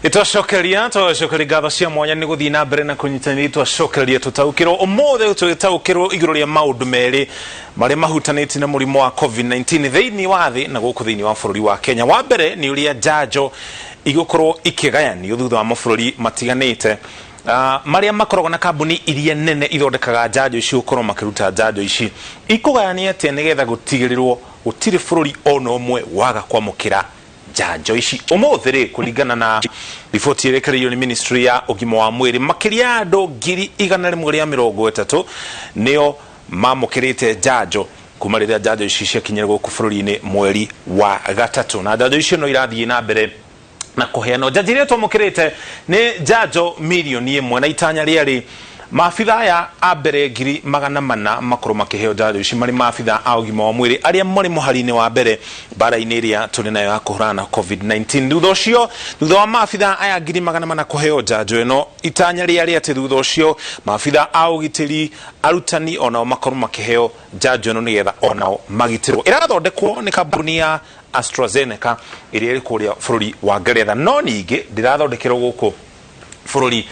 Itwacokeria ngatho cia mwanya ni guthii na mbere na kunyitanĩra twacokeria tutaukirwo umuthi tutaukirwo iguru ria maundu meri maria mahutanĩtie na mũrimũ wa COVID-19 thĩinĩ wa thĩ na gũkũ thĩinĩ wa bũrũri wa Kenya. Wa mbere ni uria njanjo igũkorwo ikĩgayanio thutha wa mabũrũri matiganĩte maria makoragwo na kambuni iria nene ithondekaga njanjo ici gũkorwo makĩruta njanjo ici ikũgayania atĩa nĩgetha gũtigĩrĩrwo gũtirĩ bũrũri ona ũmwe waga kwamũkĩra njanjo ici. Umuthi ri kulingana na riboti irekereirio ni ministry ya ũgima wa mwĩrĩ makiria andũ 130 nio mamũkĩrĩte njanjo kuma rĩrĩa njanjo ici ciakinyire gũkũ bũrũri-inĩ mweri wa gatatũ, na njanjo icio no irathiĩ na mbere na kuheana. Njanjo iria twamũkĩrĩte nĩ njanjo milioni 1 na itanya rĩarĩ maabitha aya a mbere 400 makorwo makĩheo njanjo ici marĩ maabitha a ũgima wa mwĩrĩ arĩa marĩ mũhari-inĩ wa mbere mbara-inĩ ĩrĩa tũrĩ nayo ya kũhũrana na COVID-19. Thutha wa maabitha aya 400 kũheo njanjo ĩno, itanya rĩarĩ atĩ thutha ũcio maabitha a ũgitĩri, arutani onao makorwo makĩheo njanjo ĩno nĩgetha onao magitĩrwo. Ĩrathondekwo nĩ kambuni ya AstraZeneca ĩrĩa ĩrĩ kũrĩa bũrũri wa Ngeretha, no ningĩ ndĩrathondekerwo gũkũ bũrũri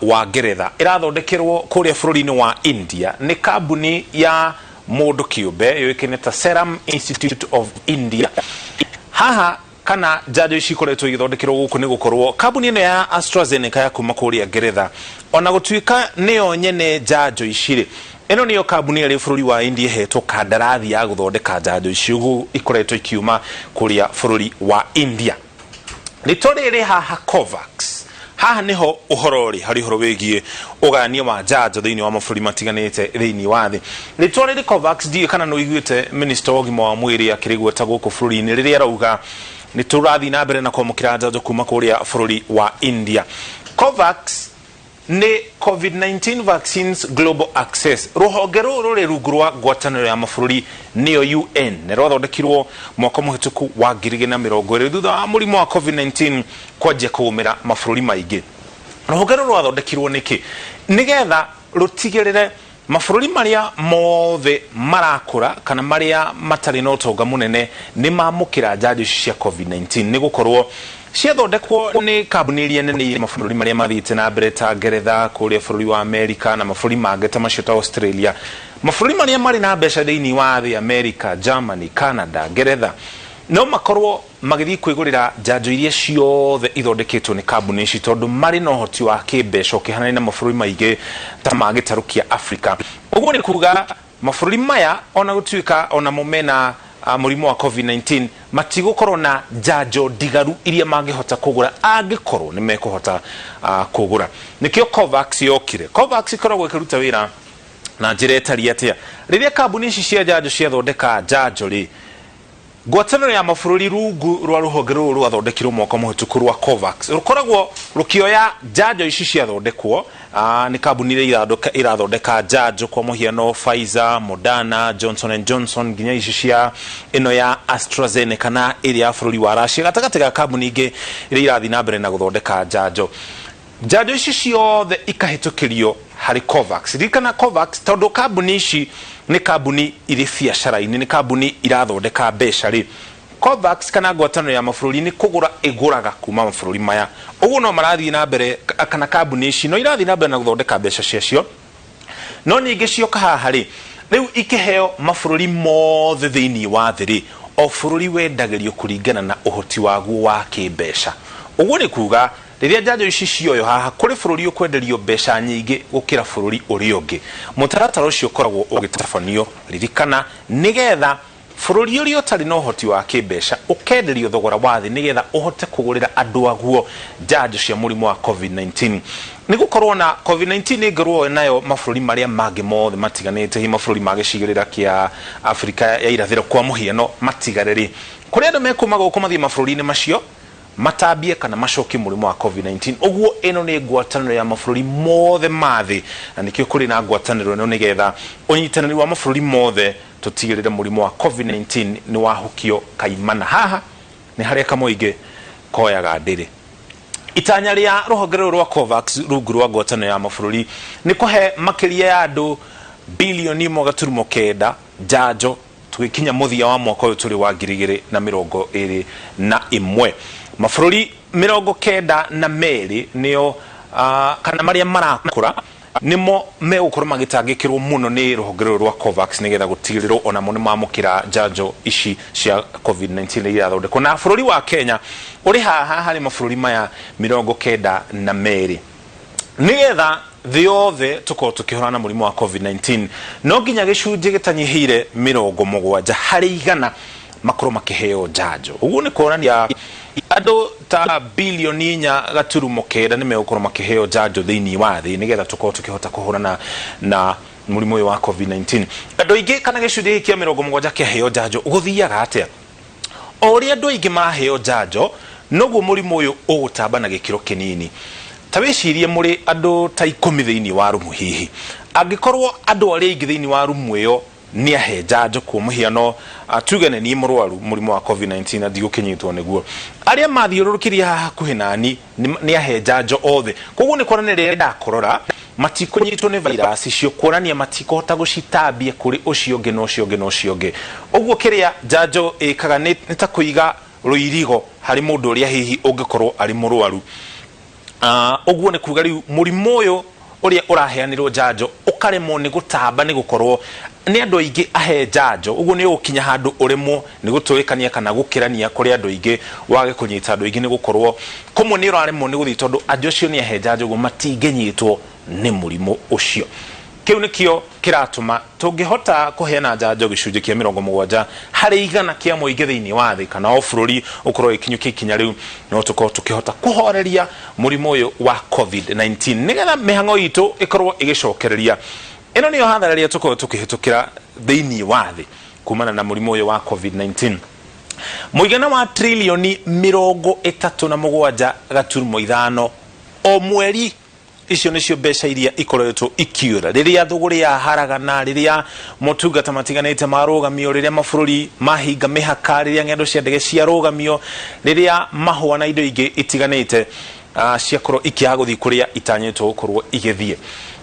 wa Ngeretha, ĩrathondekerwo kũrĩa bũrũri-inĩ wa India nĩ kambuni ya mũndũ kĩũmbe yũĩkaine ta Serum Institute of India. Haha kana njanjo ici ikoretwo igĩthondekerwo gũkũ nĩ gũkorwo kambuni ĩno ya AstraZeneca ya kuma kũrĩa Ngeretha ona gũtuĩka nĩyo nyene njanjo ici-rĩ, ĩno nĩyo kambuni ĩrĩ bũrũri wa India hetwo kandarathi ya gũthondeka njanjo ici, ũguo ikoretwo ikiuma kũrĩa bũrũri wa India. Rĩtwa rĩrĩ haha COVAX, haha niho uhoro ri hari uhoro wigie ugania wa njanjo thĩinĩ wa mabũrũri matiganĩte thĩinĩ wa thĩ. Rĩtwa rĩrĩ COVAX ndiĩ kana no iguĩte minister wa ũgima wa mwĩrĩ akĩrĩgweta gũkũ bũrũri-inĩ rĩrĩa arauga nĩ tũrathiĩ na mbere na kwamũkĩra njanjo kuma kũrĩa bũrũri wa India. COVAX nĩ COVID-19 Vaccines Global Access, rũhonge rũrũ rĩ rungu rwa ngwatanĩro ya mabũrũri nĩyo UN, nĩ rwathondekirwo mwaka mũhĩtũku wa 2020 thutha wa mũrimũ wa COVID-19 kwanjia kũgũmĩra mabũrũri maingĩ. Rũhonge rũrũ rwathondekirwo nĩkĩ? Nĩgetha rũtigĩrĩre mabũrũri marĩa mothe marakũra kana marĩa matarĩ na ũtonga mũnene nĩ mamũkĩra njanjo ici cia COVID-19, nĩ gũkorwo ciathondekwo nĩ kambuni iria nene mabũrũri marĩa mathiĩte na mbere ta Ngeretha, kũrĩa bũrũri wa Amerika na mabũrũri mangĩ ta macio ta Australia. Mabũrũri marĩa marĩ na mbeca thĩinĩ wa thĩ, America, Germany, Canada, Ngeretha, no makorwo magĩthiĩ kwĩgũrĩra njanjo iria ciothe ithondeketwo nĩ kambuni ici tondũ marĩ na ũhoti wa kĩmbeca ũkĩhanania na mabũrũri maingĩ ta ma gĩtarũ kĩa Africa. Ũguo nĩ kuga mabũrũri maya ona gũtuĩka ona momena mũrimũ wa COVID-19 matigũkorwo na njanjo ndigaru iria mangĩhota kũgũra angĩkorwo nĩ mekũhota kũgũra. Nĩkĩo COVAX yokire. COVAX ikoragwo ĩkĩruta wĩra na njĩra ĩtariĩ atĩa. Rĩrĩa kambuni ici cia njanjo ciathondeka njanjo-rĩ, ngwatanĩro ya mabũrũri rungu rwa rũhonge rũrũ rwathondekirwo mwaka mũhĩtũku rwa COVAX rũkoragwo rũkĩoya njanjo ici ciathondekwo nĩ kambuni iria irathondeka njanjo kwa mũhiano Pfizer, Moderna, Johnson and Johnson, nginya ici cia ĩno ya AstraZeneca na ĩrĩa ya bũrũri wa Russia, gatagatĩ ga kambuni ingĩ iria irathiĩ na mbere na gũthondeka njanjo. Njanjo ici ciothe ikahĩtũkĩrio harĩ COVAX. Ririkana COVAX tondũ kambuni ici nĩ kambuni irĩ biacara-inĩ, nĩ kambuni irathondeka mbeca rĩ. COVAX kana ngwatanĩro ya mabũrũri nĩ kũgũra ĩgũraga kuma mabũrũri maya. Ũguo no marathiĩ na mbere kana kambuni ici no irathiĩ na mbere na gũthondeka mbeca ciacio. No ningĩ cioka haha rĩ, rĩu ikĩheo mabũrũri mothe thĩinĩ wa thĩ rĩ, o bũrũri wendagĩrio kũringana na ũhoti waguo wa kĩmbeca. Ũguo nĩ kuga rĩrĩa njanjo ici cioyo haha kũrĩ bũrũri ũkwenderio mbeca nyingĩ gũkĩra bũrũri ũrĩa ũngĩ, mũtaratara ũcio ũkoragwo ũgĩtabanio. Ririkana nĩgetha bũrũri ũrĩa ũtarĩ na ũhoti wa kĩmbeca ũkenderio thogora wa thĩ nĩgetha ũhote kũgũrĩra andũ aguo njanjo cia mũrimũ wa COVID-19. Nĩ gũkorwo na COVID-19 ĩngĩrũo nayo mabũrũri marĩa mangĩ mothe matiganĩte, hi mabũrũri ma gĩcigĩrĩra kĩa Afrika ya irathĩro kwa mũhiano matigarĩrĩ, kũrĩ andũ mekuma gũkũ mathiĩ mabũrũri-inĩ macio matambie kana macokie mũrimũ wa COVID-19. Ũguo ĩno nĩ ngwatanĩro ya mabũrũri mothe mathĩ, na nĩkĩo kũrĩ na ngwatanĩro ĩno nĩgetha ũnyitanĩri wa mabũrũri mothe tũtigĩrĩre mũrimũ wa COVID-19 nĩ wahukio kaimana. Haha nĩ harĩa kamũingĩ koyaga ndĩrĩ. Itanya rĩa rũhonge rũrũ rwa COVAX rungu rwa ngwatanĩro ya mabũrũri nĩ kũhe makĩria ya andũ bilioni 1.9 njanjo tũgĩkinya mũthia wa mwaka ũyũ tũrĩ wa 2021. mabũrũri 92 nio kana maria marakũra nimo megũkorwo magĩtangĩkĩrwo mũno nĩ rũhonge rwa COVAX nĩgetha gũtigĩrĩrwo ona mo nĩ mamũkĩra njanjo ici cia COVID-19 iria irathondekwo na bũrũri wa Kenya ũrĩ haha harĩ mabũrũri maya 92 nĩgetha thĩ yothe tũkorwo tũkĩhũrana na mũrimũ wa COVID-19 no nginya gĩcunjĩ gĩtanyihĩire 70 harĩ igana makorwo makĩheo njanjo. Ũguo nĩ kuonania andũ ta bilioni 4.9 nĩ megũkorwo makĩheo njanjo thĩinĩ wa thĩ nĩgetha tũkorwo tũkĩhota kũhũrana na mũrimũ ũyũ wa COVID-19. Andũ aingĩ kana gĩcunjĩ kĩa 70 kĩaheo njanjo gũthiaga atĩa? O ũrĩa andũ aingĩ maraheo njanjo noguo mũrimũ ũyũ ũgũtamba na gĩkĩro kĩnini. Ta wĩcirie mũrĩ andũ ta 10 thĩinĩ wa rumu hihi. Angĩkorwo andũ arĩa aingĩ thĩinĩ wa rumu ĩyo nĩ ahe njanjo kwa mũhiano tuge nĩ niĩ mũrwaru mũrimũ wa COVID-19 na ndigũkinyitwo nĩguo arĩa mathiũrũrũkĩria hakuhĩ nani nĩ ahe njanjo othe koguo nĩ kuonania rĩrĩa ndakũrora matikũnyitwo nĩ virus icio kuonania matikũhota gũcitambia kũrĩ ũcio ũngĩ na ũcio ũngĩ na ũcio ũngĩ. Ũguo kĩrĩa njanjo ĩkaga nĩ ta kũiga rũirigo harĩ mũndũ ũrĩa hihi ũngĩkorwo arĩ mũrwaru. Ũguo nĩ kuga rĩu mũrimũ ũyũ ũrĩa ũraheanĩrwo njanjo ũkaremwo nĩ gũtamba nĩ gũkorwo nĩ andũ aingĩ ahe njanjo. Ũguo nĩ ũkinya handũ ũremwo nĩ gũtũrĩkania kana gũkĩrania kũrĩ andũ aingĩ wage kũnyita andũ aingĩ nĩ gũkorwo kumwe nĩ ũraremwo nĩ gũthiĩ tondũ andũ acio nĩ ahe njanjo ũguo matingĩnyitwo nĩ mũrimũ ũcio. Kĩu nĩkĩo kĩratũma tũngĩhota kũheana njanjo gĩcunjĩ kĩa 70 harĩ igana kĩa mũingĩ thĩinĩ wa thĩ kana o bũrũri ũkorwo ikinyũkia ikinya rĩu no tũkorwo tũkĩhota kũhoreria mũrimũ ũyũ wa COVID-19 nĩgetha mĩhang'o itũ ĩkorwo ĩgĩcokereria. Ĩno nĩyo hathara ĩrĩa tũkorwo tũkĩhĩtũkĩra thĩinĩ wa thĩ kumana na mũrimũ ũyũ wa COVID-19. Mũigana wa trilioni 37.5 o mweri icio nĩcio mbeca iria ikoretwo ikiura rĩrĩa thũgũrĩ ya haragana rĩrĩa motungata matiganĩte marũgamio rĩrĩa mabũrũri mahinga mĩhaka rĩrĩa ng'endo cia ndege ciarũgamio rĩrĩa mahũa na indo ingĩ itiganĩte ciakorwo ikĩaga gũthiĩ kũrĩa itanyĩtwo gũkorwo igĩthiĩ.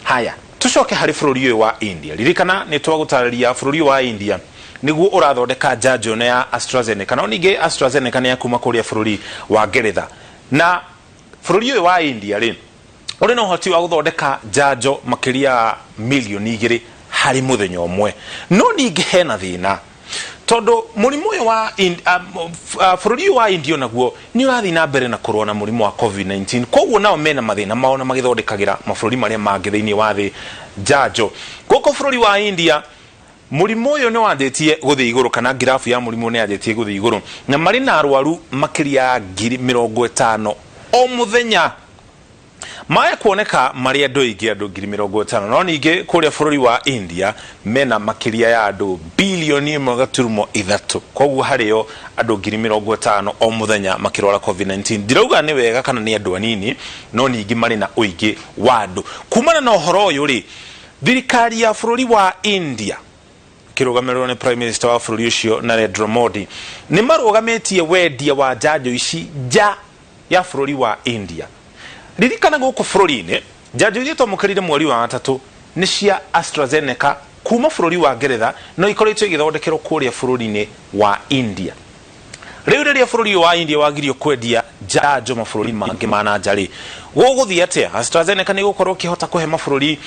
Haya tucoke harĩ bũrũri ũyũ wa India. Ririkana nĩ twagũtarĩria bũrũri wa India nĩguo ũrathondeka njanjo na ya AstraZeneca no ningĩ AstraZeneca nĩ yakuma kũrĩa bũrũri wa Ngeretha na bũrũri ũyũ wa India rĩ ũrĩ na ũhoti wa gũthondeka njanjo makĩria milioni 2 harĩ mũthenya ũmwe no ningĩ hena thĩna tondũ mũrimũ ũyũ wa bũrũri ũyũ wa India naguo nĩ ũrathiĩ na mbere na kũrũa na mũrimũ wa COVID-19 koguo nao mena mathĩna mao na magĩthondekagĩra mabũrũri marĩa mangĩ thĩinĩ wa thĩ njanjo. Gũkũ bũrũri wa India mũrimũ ũyũ nĩ wandĩtie gũthiĩ igũrũ kana ngirabu ya mũrimũ nĩ yandĩtie gũthiĩ igũrũ na marĩ na arwaru makĩria 50,000 o mũthenya. Maya kuoneka marĩ andũ aingĩ andũ 50,000 no ningĩ kũrĩa bũrũri wa India mena makĩria ya andũ bilioni 1.3 koguo harĩo andũ 50,000 o mũthenya makĩrwara COVID-19. Ndirauga nĩ wega kana nĩ andũ anini no ningĩ marĩ na ũingĩ wa andũ. Kumana na ũhoro ũyũ rĩ thirikari ya bũrũri wa India kĩrũgamĩrĩirwo nĩ Prime Minister wa bũrũri ũcio Narendra Modi nĩ marũgamĩtie wendia wa njanjo ici nja ya bũrũri wa India. Ririkana gũkũ bũrũri-inĩ njanjo iria twamũkĩrire mweri wa gatatũ nĩ cia AstraZeneca kuma bũrũri wa Ngeretha no ikoretwo igĩthondekerwo kũrĩa bũrũri-inĩ wa India. Rĩu rĩrĩa bũrũri wa India wagirio kwendia njanjo mabũrũri mangĩ ma nanja rĩ gũgũthiĩ atĩa? AstraZeneca nĩ gũkorwo kĩhota kũhe mabũrũri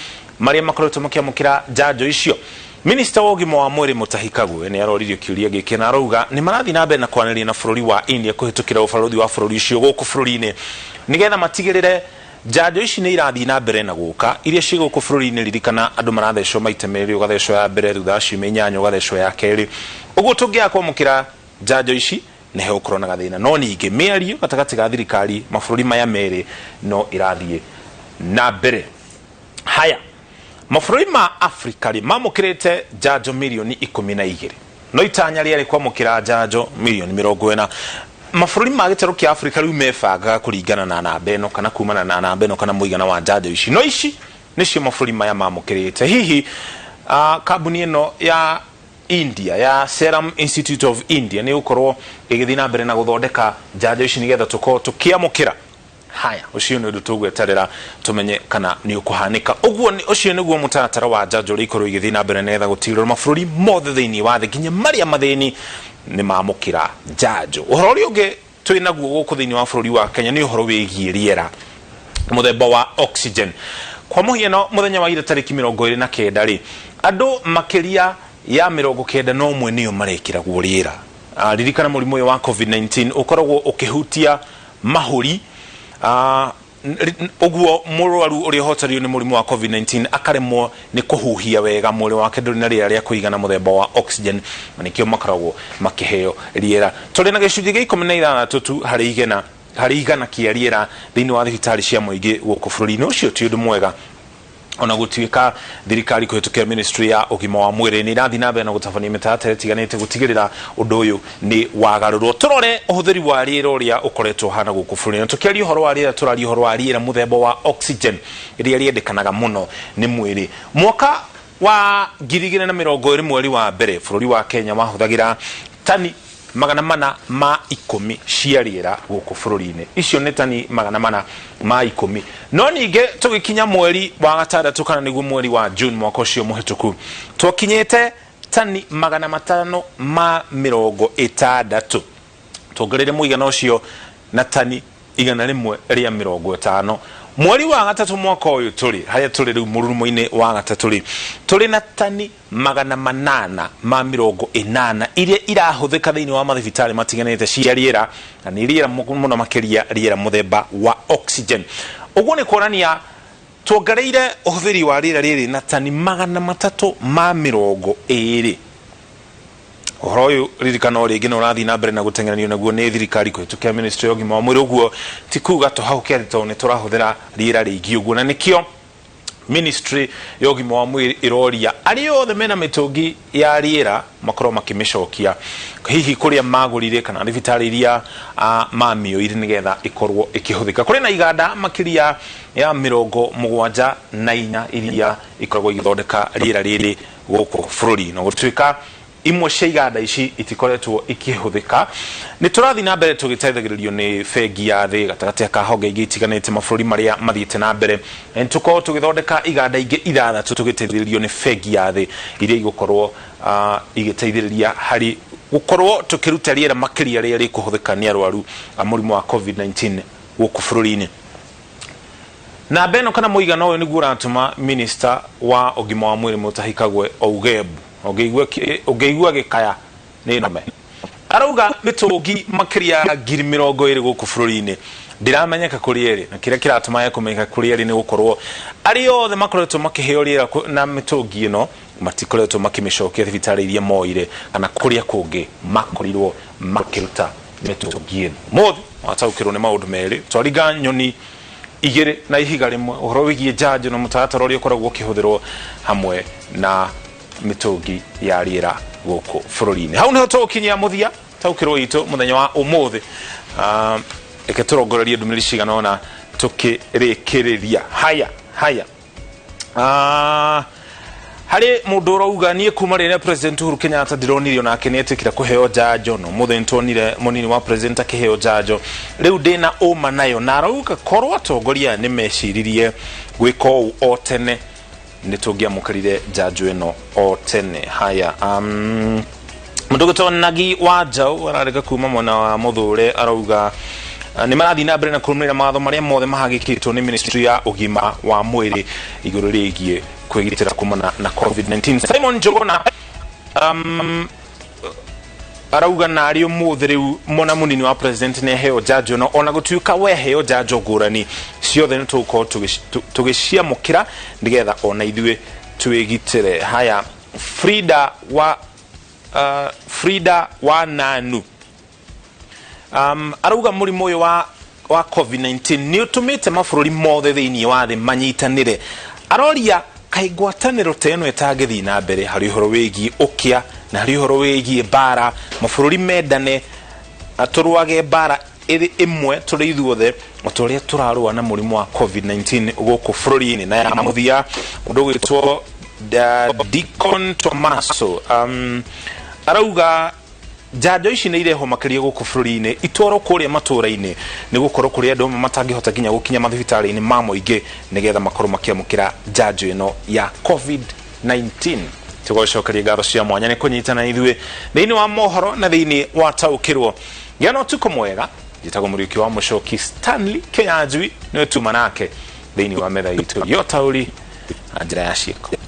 marĩa makoretwo makĩamũkĩra njanjo icio. Minister wa ũgima wa mwĩrĩ Mutahi Kagwe nĩ aroririo kĩũria gĩkĩ na arauga nĩ marathiĩ na mbere na kwaranĩria na bũrũri wa India kũhĩtũkĩra ũbarũthi wa bũrũri ũcio gũkũ bũrũri-inĩ nĩgetha matigĩrĩre njanjo ici nĩ irathiĩ na mbere na gũka iria ciĩ gũkũ bũrũri-inĩ. Ririkana andũ marathecwo maita merĩ ũgathecwo ya mbere thutha wa ciumia 8 ũgathecwo ya kerĩ. Ũguo tũngĩaga kwamũkĩra njanjo ici nĩ hegũkorwo na gathĩna no ningĩ mĩario gatagatĩ ga thirikari mabũrũri maya merĩ no irathiĩ na mbere. Haya mabũrũri ma Afrika rĩ mamũkĩrĩte njanjo milioni 12 no itanya rĩarĩ kwamũkĩra njanjo milioni 40. Mabũrũri ma gĩtarũ kĩa Afrika rĩu mebanga kũringana na namba ĩno kana kumana na namba ĩno kana mũigana wa njanjo ici no ici nĩcio mabũrũri maya mamũkĩrĩte. Hihi kambuni ĩno ya India ya Serum Institute of India nĩ gũkorwo ĩgĩthiĩ na mbere na gũthondeka njanjo ici nĩgetha tũkorwo tũkĩamũkĩra. Haya ucio nĩ ũndũ tũgweterera tumenye kana nĩ ũkũhanĩka. Ũguo ucio nĩguo mũtaratara wa njanjo rĩ ikorwo igĩthiĩ na mbere nĩgetha gũtigĩrĩra mabũrũri mothe thĩinĩ wa thĩ nginya marĩa mathĩni nĩ mamũkĩra njanjo. Ũhoro ũrĩa ũngĩ twinaguo guku thiini wa bururi wa Kenya ni uhoro wigie riera muthemba wa oxygen. Kwa muhiano muthenya wa ira tariki 29 ri andu makiria ya 91 niyo marekiragwo riera. Ririkana murimu wa COVID-19 ukoragwo ukihutia mahuri uguo murwaru uri hotario ni murimu wa COVID-19 akaremwo ni kuhuhia wega mwiri wake nduri na riera ria kuigana muthemba wa oxygen, nikio makaragwo makiheo riera. Turi na gicunji gia 16 tu hari igana kia riera thiini wa thibitari cia muingi guku bururi-ini ucio ti undu mwega ona gutwika thirikari kuhitukira ministry ya ugima wa mwiri ni rathi na mbere na gutabania mitaratara tiganite gutigirira undu uyu ni wagarurwo. Turore uhuthiri wa riera uria ukoretwo hana guku bururi-ini. Tukiaria uhoro wa riera turaria uhoro wa riera muthemba wa oxygen iria riendekanaga muno ni mwiri. Mwaka wa 2020 mweri wa mbere bururi wa Kenya mahuthagira tani 410 cia riera guku bururi-ini. Icio ni tani 410. No ninge tugikinya mweri wa gatandatu kana niguo mweri wa June mwaka ucio muhituku twakinyete tani 560. Tuongerere muigana ucio na tani 150. Mweri wa gatatu mwaka uyu turi haria turi riu mururumo-ini wa gatatu ri turi na tani 880 iria irahuthika thiini wa mathibitari matiganite cia riera, na ni riera muno makiria riera muthemba wa oxygen. Uguo ni kuonania tuongereire uhuthiri wa riera riri na tani 320. Uhoro uyu ririkana ringi no rathi na mbere na gutengeranio naguo ni thirikari kuhitukia ministry ya ugima wa mwiri. Uguo ti kuga tuhaukia to ni turahuthira riera ringi uguo, na nikio ministry ya ugima wa mwiri iroria ari othe mena mitungi ya riera makorwo makimishokia hihi kuria magurire kana thibitari iria mamio iri nigetha ikorwo ikihuthika. Kuri na iganda makiria ya 74 iria ikoragwo igithondeka riera riri guku bururi, no gutwika imwe cia iganda ici itikoretwo ikihuthika. Ni turathi na mbere tugitethagiririo ni fegi ya thi gatagati ka honge ingi itiganite mabũrũri maria mathiite na mbere, tuko tugithondeka iganda ingi 6 tugitethagiririo ni fegi ya thi iria igukorwo igiteithiriria hari gukorwo tukiruta riera makiria ria rikuhuthika ni arwaru murimu wa COVID-19 guku bururi-ini. Na beno kana muigana uyu niguo uratuma minister wa ugima wa mwiri Mutahi Kagwe Ougebu ogeigua gikaya ni nome arauga mitungi makiria 20,000 guku bururi-ini ndiramenyeka kuri eri, na kiria kiratuma kumenyeka kuri eri ni gukorwo ari othe makoretwo makiheo riera na mitungi ino matikoretwo makimishokia thibitari iria moire kana kuria kungi makorirwo makiruta mitungi ino. Mothi wataukirwo ni maundu meri twariga nyoni igire na ihiga rimwe uhoro wigie njanjo na mutaratara uria ukoragwo ukihuthirwo hamwe na mitungi ya riera guku bururi-ini. Hau niho tukinyia muthia taukirwo itu muthenya wa umuthi eke turongorerie ndumiriri cigana ona tukirikiria haya hari mundu urauga nie kuma riria President Uhuru Kenyatta ndironirio nake nietikira kuheo njanjo no muthentonire munini wa president akiheo njanjo riu ndina uma nayo na arauga korwo atongoria ni meciririe gwika uu o tene ni tungiamukarire njanjo ino o tene. Haya Mutugito Nagi wa Jau ararega kuma mwena wa Muthure arauga ni marathi na mbere na kurumira matho maria mothe mahagikitwo ni ministry ya ugima wa mwiri iguru rigie kwigitira kumana na COVID-19. Simon Njuguna arauga nari umuthi riu mona munini wa president ne heo njanjo no ona gutuika we heo njanjo ngurani ciothe ni tuko tugiciamukira ndigetha ona ithue twigitire. Haya Frida wa Nanu arauga murimu uyu wa COVID-19 ni utumite mabũrũri mothe thiini wa thi manyitanire. Aroria kaigwataniro teno etangithi na mbere hari uhoro wigi ukia na hari uhoro wigi bara mabũrũri mendane aturwage bara imwe turi ithuothe turia turarua na murimu wa COVID-19 guku bururi-ini. Na ya muthia mundu gwitwo Deacon Tomaso arauga njanjo ici ni ireho makiria guku bururi-ini itwaro kuria matura-ini ni gukorwo kuria andu matangihota kinya gukinya mathibitari-ini ma muingi nigetha makorwo makiamukira njanjo ino ya COVID-19. Tugocokeria ngatho cia mwanya ni kunyitana ithue thiini wa mohoro na thiini wa taukirwo. Yano tuko mwega jitago muriuki wa Muchoki Stanley Kenyanjui niwe tuma nake thiini wa metha itu yo tauri na njira ya ciĩko.